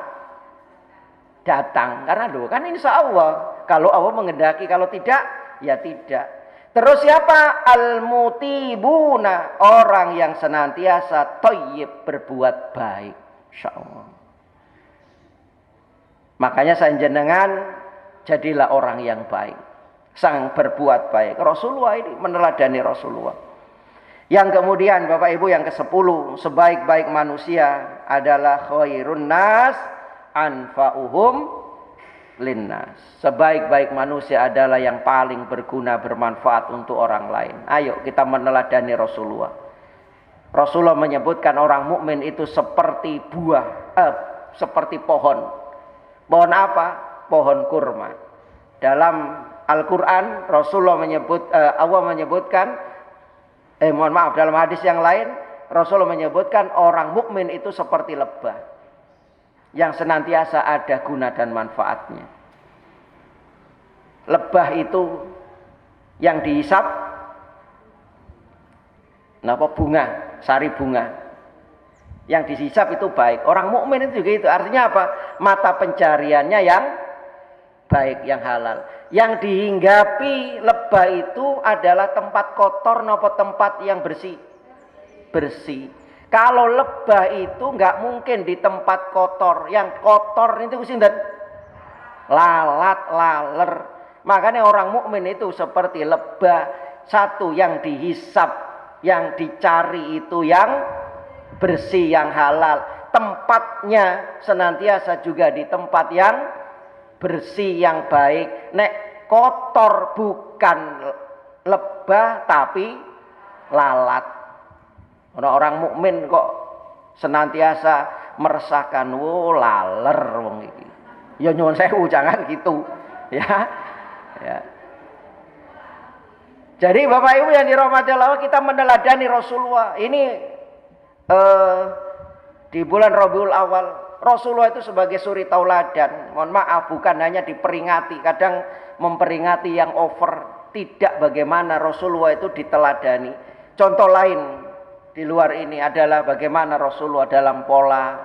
datang. Karena loh kan insya Allah. Kalau Allah mengendaki, kalau tidak, ya tidak. Terus siapa? Al-mutibuna, orang yang senantiasa thayyib, berbuat baik. Insya Allah. Makanya sanjenengan jadilah orang yang baik, sang berbuat baik. Rasulullah ini meneladani Rasulullah. Yang kemudian Bapak Ibu yang ke-10, sebaik-baik manusia adalah khairun nas anfa'uhum linnas. Sebaik-baik manusia adalah yang paling berguna, bermanfaat untuk orang lain. Ayo kita meneladani Rasulullah. Rasulullah menyebutkan orang mukmin itu seperti buah, seperti pohon. Pohon apa? Pohon kurma. Dalam Al-Quran Rasulullah Allah menyebutkan, mohon maaf, dalam hadis yang lain Rasulullah menyebutkan orang mukmin itu seperti lebah yang senantiasa ada guna dan manfaatnya. Lebah itu yang dihisap bunga, sari bunga. Yang dihisap itu baik. Orang mukmin itu juga itu. Artinya apa? Mata pencariannya yang baik, yang halal. Yang dihinggapi lebah itu adalah tempat kotor nopo tempat yang bersih? Bersih. Kalau lebah itu nggak mungkin di tempat kotor. Yang kotor itu sinten? Lalat, laler. Makanya orang mukmin itu seperti lebah. Satu yang dihisap, yang dicari itu yang bersih, yang halal. Tempatnya senantiasa juga di tempat yang bersih, yang baik. Nek kotor bukan lebah tapi lalat. Orang mukmin kok senantiasa meresahkan, laler wong iki. Ya nyuwun sewu jangan gitu. Ya. Jadi Bapak Ibu yang dirahmati Allah, kita meneladani Rasulullah. Ini di bulan Rabiul Awal, Rasulullah itu sebagai suri tauladan. Mohon maaf, bukan hanya diperingati, kadang memperingati yang over. Tidak, bagaimana Rasulullah itu diteladani. Contoh lain di luar ini adalah bagaimana Rasulullah dalam pola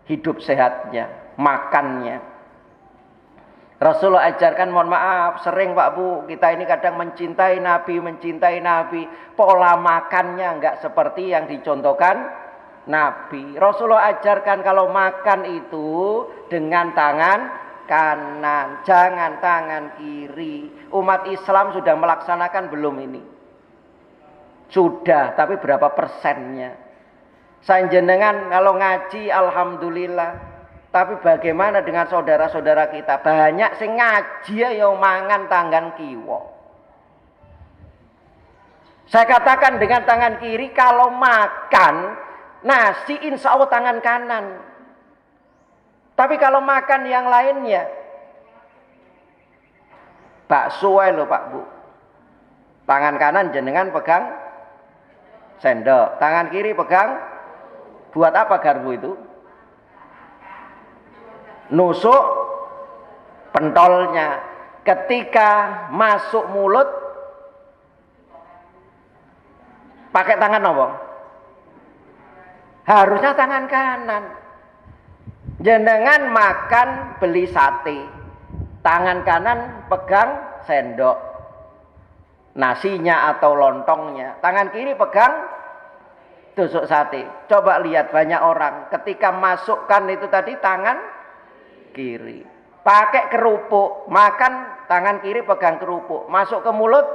hidup sehatnya, makannya. Rasulullah ajarkan, mohon maaf, sering Pak Bu, kita ini kadang mencintai Nabi, pola makannya enggak seperti yang dicontohkan Nabi. Rasulullah ajarkan kalau makan itu dengan tangan kanan, jangan tangan kiri. Umat Islam sudah melaksanakan belum ini? Sudah, tapi berapa persennya? Sanjenengan kalau ngaji alhamdulillah. Tapi bagaimana dengan saudara-saudara kita? Banyak sing ngaji ya mangan tangan kiwa. Saya katakan dengan tangan kiri, kalau makan nasi insya Allah tangan kanan. Tapi kalau makan yang lainnya, bakso loh Pak Bu. Tangan kanan jenengan pegang sendok, tangan kiri pegang, buat apa garpu itu? Nusuk pentolnya. Ketika masuk mulut pakai tangan apa? Harusnya tangan kanan. Jenengan makan beli sate, tangan kanan pegang sendok nasinya atau lontongnya, tangan kiri pegang tusuk sate. Coba lihat banyak orang ketika masukkan itu tadi tangan kiri. Pakai kerupuk, makan tangan kiri pegang kerupuk, masuk ke mulut.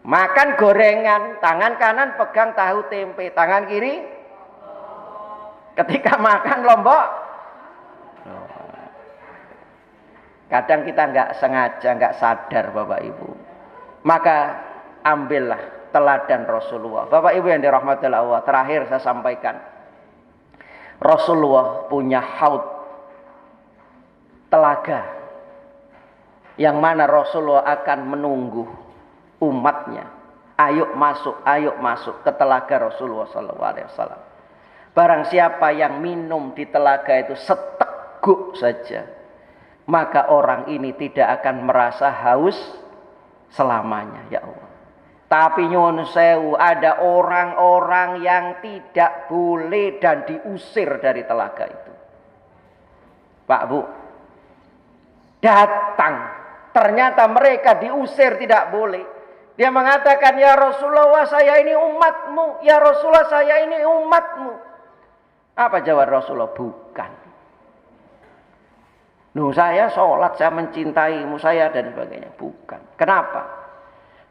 Makan gorengan, tangan kanan pegang tahu tempe, tangan kiri ketika makan lombok. Kadang kita nggak sengaja, nggak sadar Bapak Ibu. Maka ambillah teladan Rasulullah. Bapak Ibu yang dirahmati Allah, terakhir saya sampaikan, Rasulullah punya haud, telaga, yang mana Rasulullah akan menunggu umatnya, ayo masuk ke telaga Rasulullah SAW. Barang siapa yang minum di telaga itu seteguk saja, maka orang ini tidak akan merasa haus selamanya, ya Allah. Tapi nyuwun sewu, ada orang-orang yang tidak boleh dan diusir dari telaga itu. Pak Bu, datang, ternyata mereka diusir, tidak boleh. Dia mengatakan, ya Rasulullah saya ini umatmu, ya Rasulullah saya ini umatmu. Apa jawab Rasulullah? Bukan. Saya sholat, saya mencintaimu, saya dan sebagainya. Bukan. Kenapa?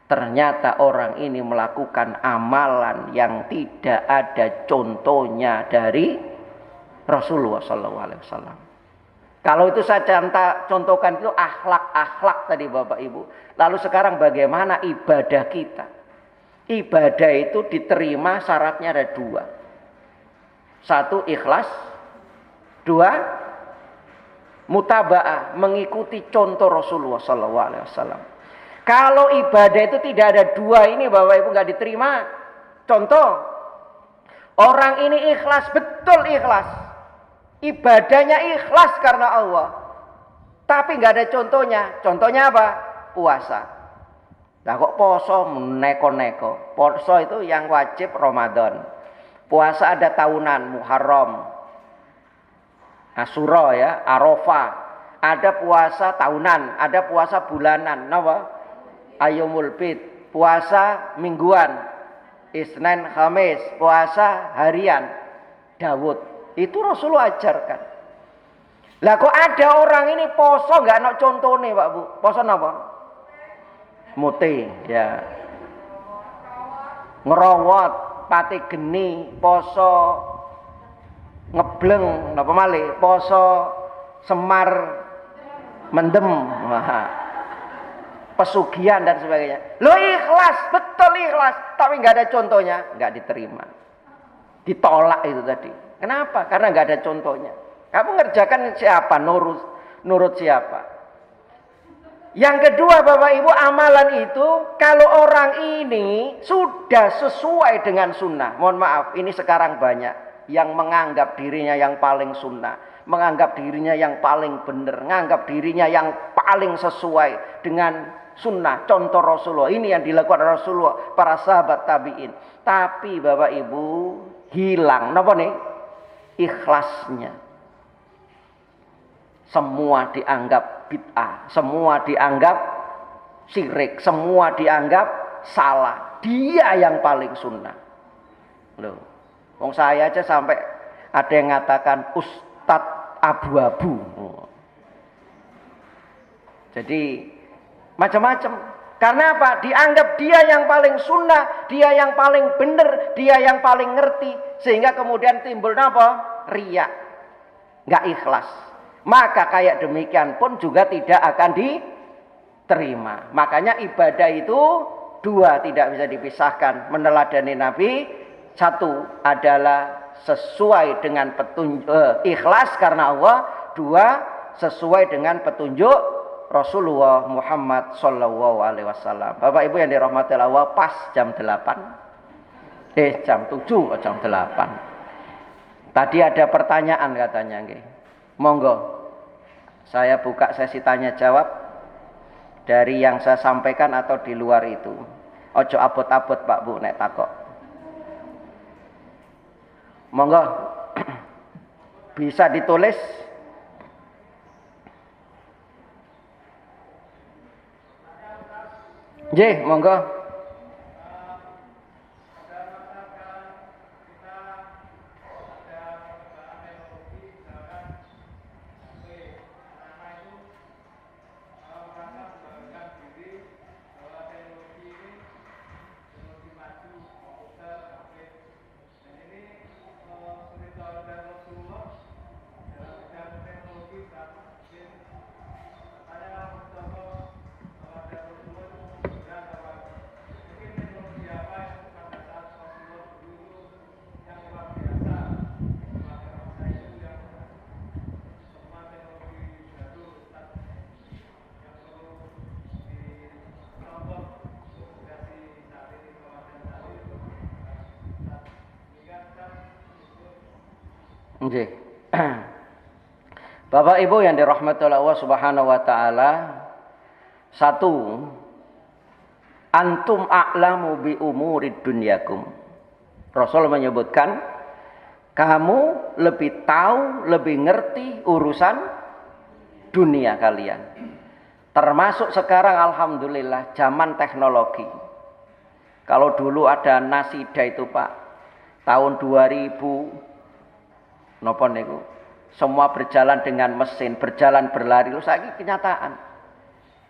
Ternyata orang ini melakukan amalan yang tidak ada contohnya dari Rasulullah SAW. Kalau itu saya contohkan itu akhlak tadi Bapak Ibu. Lalu sekarang bagaimana ibadah kita? Ibadah itu diterima syaratnya ada dua. Satu, ikhlas. Dua, mutaba'ah, mengikuti contoh Rasulullah SAW. Kalau ibadah itu tidak ada dua ini Bapak Ibu, nggak diterima. Contoh, orang ini ikhlas, betul ikhlas, ibadahnya ikhlas karena Allah, tapi nggak ada contohnya. Contohnya apa? Puasa. Nah kok poso neko-neko? Poso itu yang wajib Ramadan. Puasa ada tahunan, Muharram, Asyura ya, Arafah. Ada puasa tahunan, ada puasa bulanan, napa? Ayyamul Bid, puasa mingguan, Isnin, Khamis, puasa harian, Daud. Itu Rasulullah ajarkan. Lah kok ada orang ini poso nggak ada contohnya Pak Bu? Poso napa? Muti, ya. Ngerowot, pati geni, poso ngebleng, napa malih? Poso semar mendem. Pesugihan dan sebagainya. Lo ikhlas, betul ikhlas, tapi nggak ada contohnya, nggak diterima, ditolak itu tadi. Kenapa? Karena nggak ada contohnya. Kamu ngerjakan siapa? Nurut siapa? Yang kedua Bapak Ibu, amalan itu kalau orang ini sudah sesuai dengan sunnah. Mohon maaf, ini sekarang banyak yang menganggap dirinya yang paling sunnah, menganggap dirinya yang paling benar, menganggap dirinya yang paling sesuai dengan sunnah, contoh Rasulullah. Ini yang dilakukan Rasulullah, para sahabat tabi'in. Tapi Bapak Ibu, hilang napa nih? Ikhlasnya. Semua dianggap bid'ah, semua dianggap syirik, semua dianggap salah. Dia yang paling sunnah. Loh, wong saya aja sampai ada yang mengatakan ustadz abu-abu. Jadi macam-macam. Karena apa? Dianggap dia yang paling sunnah, dia yang paling benar, dia yang paling ngerti. Sehingga kemudian timbul apa? Riya. Nggak ikhlas. Maka kayak demikian pun juga tidak akan diterima. Makanya ibadah itu dua, tidak bisa dipisahkan. Meneladani Nabi, satu adalah sesuai dengan petunjuk, ikhlas karena Allah. Dua, sesuai dengan petunjuk Rasulullah Muhammad Sallallahu Alaihi Wasallam. Bapak Ibu yang dirahmati Allah, pas jam 8. Jam 7 atau jam 8. Tadi ada pertanyaan katanya, nggih. Monggo. Saya buka sesi tanya jawab dari yang saya sampaikan atau di luar itu. Ojo abot-abot Pak Bu nek takok. Monggo bisa ditulis. Nggih, monggo. Nggih. Bapak Ibu yang dirahmati Allah Subhanahu wa taala, satu, antum a'lamu bi umurid dunyakum. Rasul menyebutkan kamu lebih tahu, lebih ngerti urusan dunia kalian. Termasuk sekarang alhamdulillah zaman teknologi. Kalau dulu ada nasida itu Pak, tahun 2000 napa niku semua berjalan dengan mesin, berjalan berlari. Lho saiki kenyataan.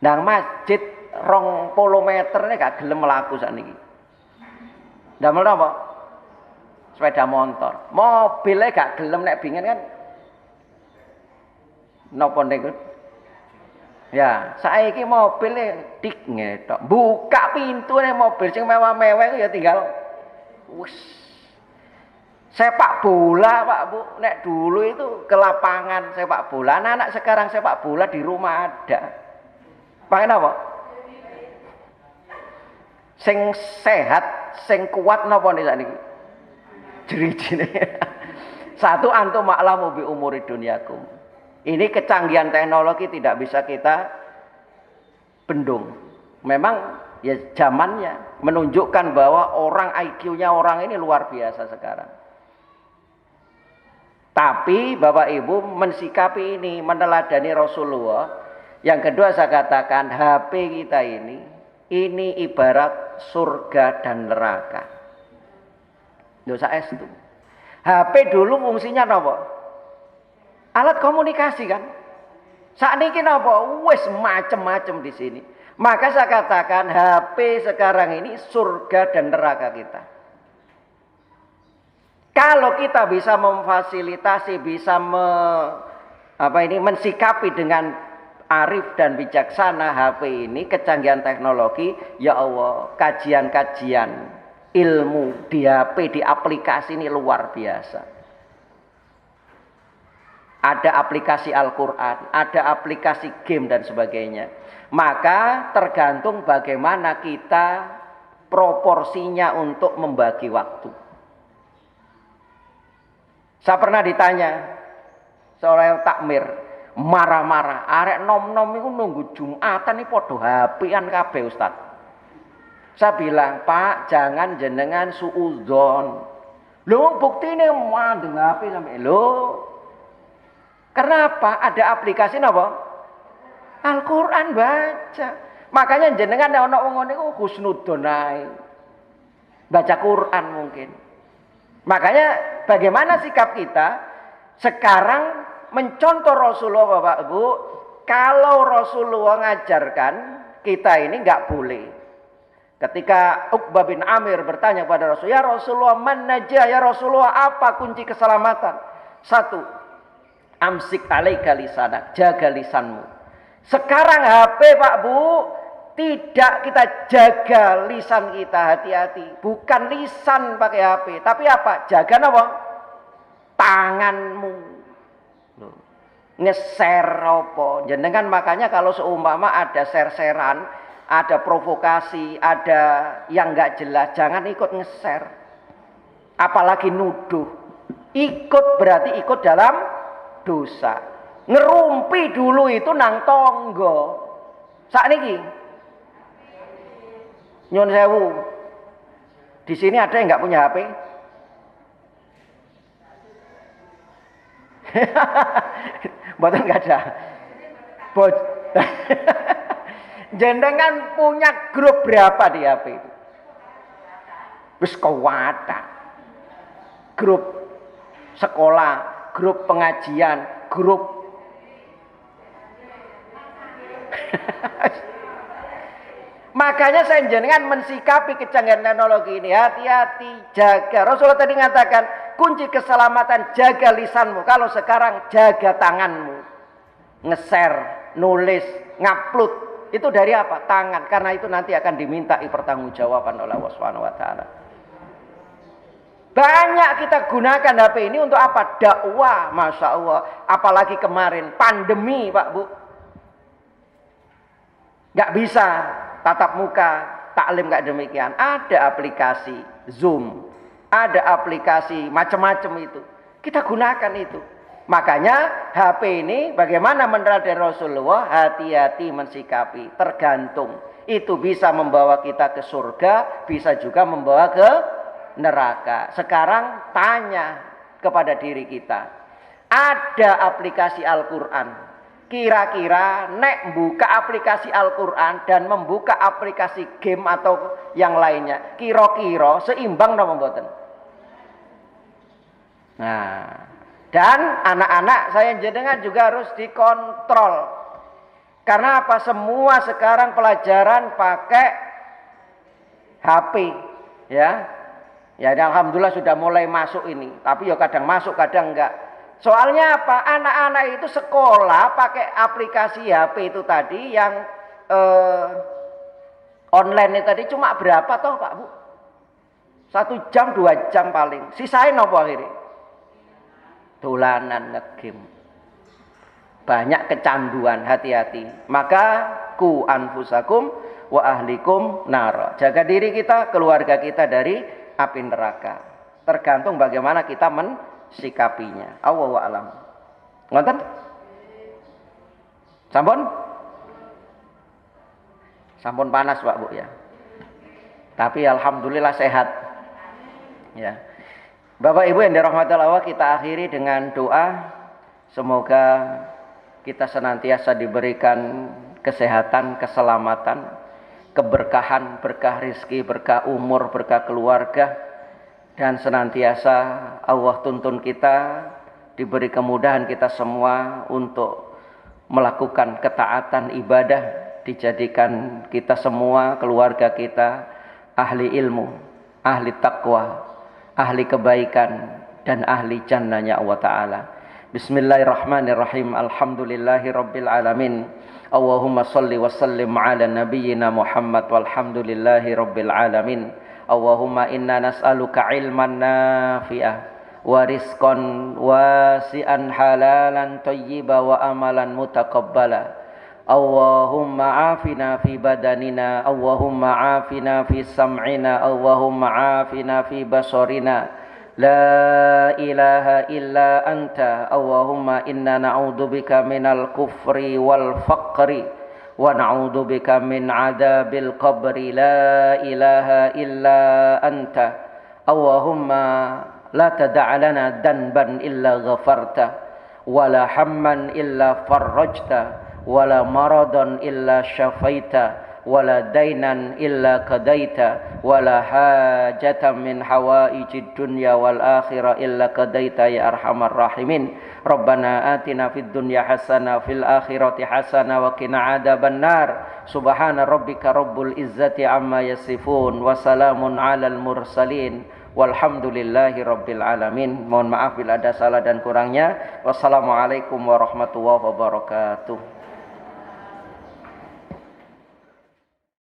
Nang masjid 20 meter ini gak gelem mlaku sakniki. Ndamel napa? Sepeda motor. Mobilnya gak gelem nek bingen kan. Napa niku? Ya, saiki mobilnya dik ngetok. Buka pintune mobil sing mewah-mewah ya tinggal wis. Sepak bola Pak Bu, nek dulu itu ke lapangan sepak bola. Anak-anak sekarang sepak bola di rumah ada. Pakai apa? Sing sehat, sing kuat napa nih sakniki? Jeri-jeri. Satu, antum ma'lamu bi umuri dunyakum. Ini kecanggihan teknologi tidak bisa kita bendung. Memang ya zamannya menunjukkan bahwa orang IQ-nya orang ini luar biasa sekarang. Tapi Bapak Ibu mensikapi ini, meneladani Rasulullah. Yang kedua saya katakan HP kita ini ibarat surga dan neraka. Dosa itu. HP dulu fungsinya apa? Alat komunikasi kan. Saat ini apa? Wes macem-macem di sini. Maka saya katakan HP sekarang ini surga dan neraka kita. Kalau kita bisa memfasilitasi, bisa mensikapi dengan arif dan bijaksana HP ini, kecanggihan teknologi, ya Allah, kajian-kajian ilmu di HP, di aplikasi ini luar biasa. Ada aplikasi Al-Quran, ada aplikasi game dan sebagainya. Maka tergantung bagaimana kita proporsinya untuk membagi waktu. Saya pernah ditanya seorang takmir, marah-marah, arek nom-nom itu nunggu Jumatan ini podo HP-an kabeh Ustaz. Saya bilang, Pak, jangan jenengan suudzon. Lho buktine mandeng HP sampe lho. Kenapa? Ada aplikasi napa? Al-Qur'an baca. Makanya jenengan nek ana wong ngene iku husnudzon ae. Baca Quran mungkin. Makanya bagaimana sikap kita sekarang mencontoh Rasulullah Bapak Ibu. Kalau Rasulullah ngajarkan kita ini nggak boleh. Ketika Uqbah bin Amir bertanya kepada Rasul, ya Rasulullah man najah, ya Rasulullah apa kunci keselamatan? Satu, amsik alaika lisanak, jaga lisanmu. Sekarang HP Pak Bu, tidak kita jaga lisan kita, hati-hati. Bukan lisan pakai HP, tapi apa? Jaga apa? Tanganmu. Nge-share apa? Jenengan makanya kalau seumpama ada share-sharean, ada provokasi, ada yang nggak jelas, jangan ikut nge-share. Apalagi nuduh. Ikut berarti ikut dalam dosa. Ngerumpi dulu itu nang tonggo. Sakniki nyun sewu. Di sini ada yang nggak punya HP? Mboten nggak ada. Jenengan punya grup berapa di HP itu? Wis kewata. Grup sekolah, grup pengajian, grup makanya saya jenengan mensikapi kecanggihan teknologi ini hati-hati, jaga. Rasulullah tadi mengatakan kunci keselamatan jaga lisanmu. Kalau sekarang jaga tanganmu. Nge-share, nulis, ngupload itu dari apa? Tangan. Karena itu nanti akan dimintai pertanggungjawaban oleh Allah Subhanahu wa taala. Banyak kita gunakan HP ini untuk apa? Dakwah, Masya Allah. Apalagi kemarin pandemi, Pak Bu. Gak bisa tatap muka, taklim gak demikian. Ada aplikasi Zoom, ada aplikasi macam-macam itu. Kita gunakan itu. Makanya HP ini bagaimana menurut dari Rasulullah, hati-hati mensikapi, tergantung. Itu bisa membawa kita ke surga, bisa juga membawa ke neraka. Sekarang tanya kepada diri kita. Ada aplikasi Al-Quran. Kira-kira nek buka aplikasi Al-Quran dan membuka aplikasi game atau yang lainnya, kira-kira seimbang napa mboten? Nah, dan anak-anak saya jenengan juga harus dikontrol. Karena apa? Semua sekarang pelajaran pakai HP, ya. Ya, alhamdulillah sudah mulai masuk ini, tapi ya kadang masuk, kadang enggak. Soalnya apa? Anak-anak itu sekolah pakai aplikasi HP itu tadi yang online itu tadi cuma berapa toh Pak Bu? 1 jam 2 jam paling. Sisain apa akhirnya? Dolanan ngegame. Banyak kecanduan, hati-hati. Maka ku anfusakum wa ahlikum nar. Jaga diri kita, keluarga kita dari api neraka. Tergantung bagaimana kita sikapinya. Allahu a'lam. Ngoten? Sampun? Sampun panas Pak Bu ya. Tapi alhamdulillah sehat. Ya. Bapak Ibu yang dirahmati Allah, kita akhiri dengan doa. Semoga kita senantiasa diberikan kesehatan, keselamatan, keberkahan, berkah rizki, berkah umur, berkah keluarga. Dan senantiasa Allah tuntun kita, diberi kemudahan kita semua untuk melakukan ketaatan ibadah, dijadikan kita semua, keluarga kita, ahli ilmu, ahli taqwa, ahli kebaikan, dan ahli jannahnya Allah Ta'ala. Bismillahirrahmanirrahim. Alhamdulillahi Rabbil Alamin. Allahumma salli wa sallim ala nabiyyina Muhammad walhamdulillahi Rabbil Alamin. Allahumma inna nas'aluka ilman nafi'ah wa rizqan wasi'an halalan tayyiba wa amalan mutaqabbala. Allahumma afina fi badanina, Allahumma afina fi sam'ina, Allahumma afina fi basarina. La ilaha illa anta, Allahumma inna na'udzubika minal kufri wal faqri wa na'udzubika min adzabil qabri. La ilaha illa anta, Allahumma la tada' lana danban illa ghafarta, wa la hamman illa farrajta, wa la maradan illa syafaita, wa la dainan illa qadaita, wa la hajatan min hawaijid dunya wal akhirah illa qadaita ya arhamar rahimin. Rabbana atina fid dunya hasanah fil akhirati hasanah wa qina adzabannar. Subhana rabbika rabbul izzati amma yasifun wa salamun alal mursalin walhamdulillahi rabbil alamin. Mohon maaf bila ada salah dan kurangnya. Wassalamualaikum warahmatullahi wabarakatuh.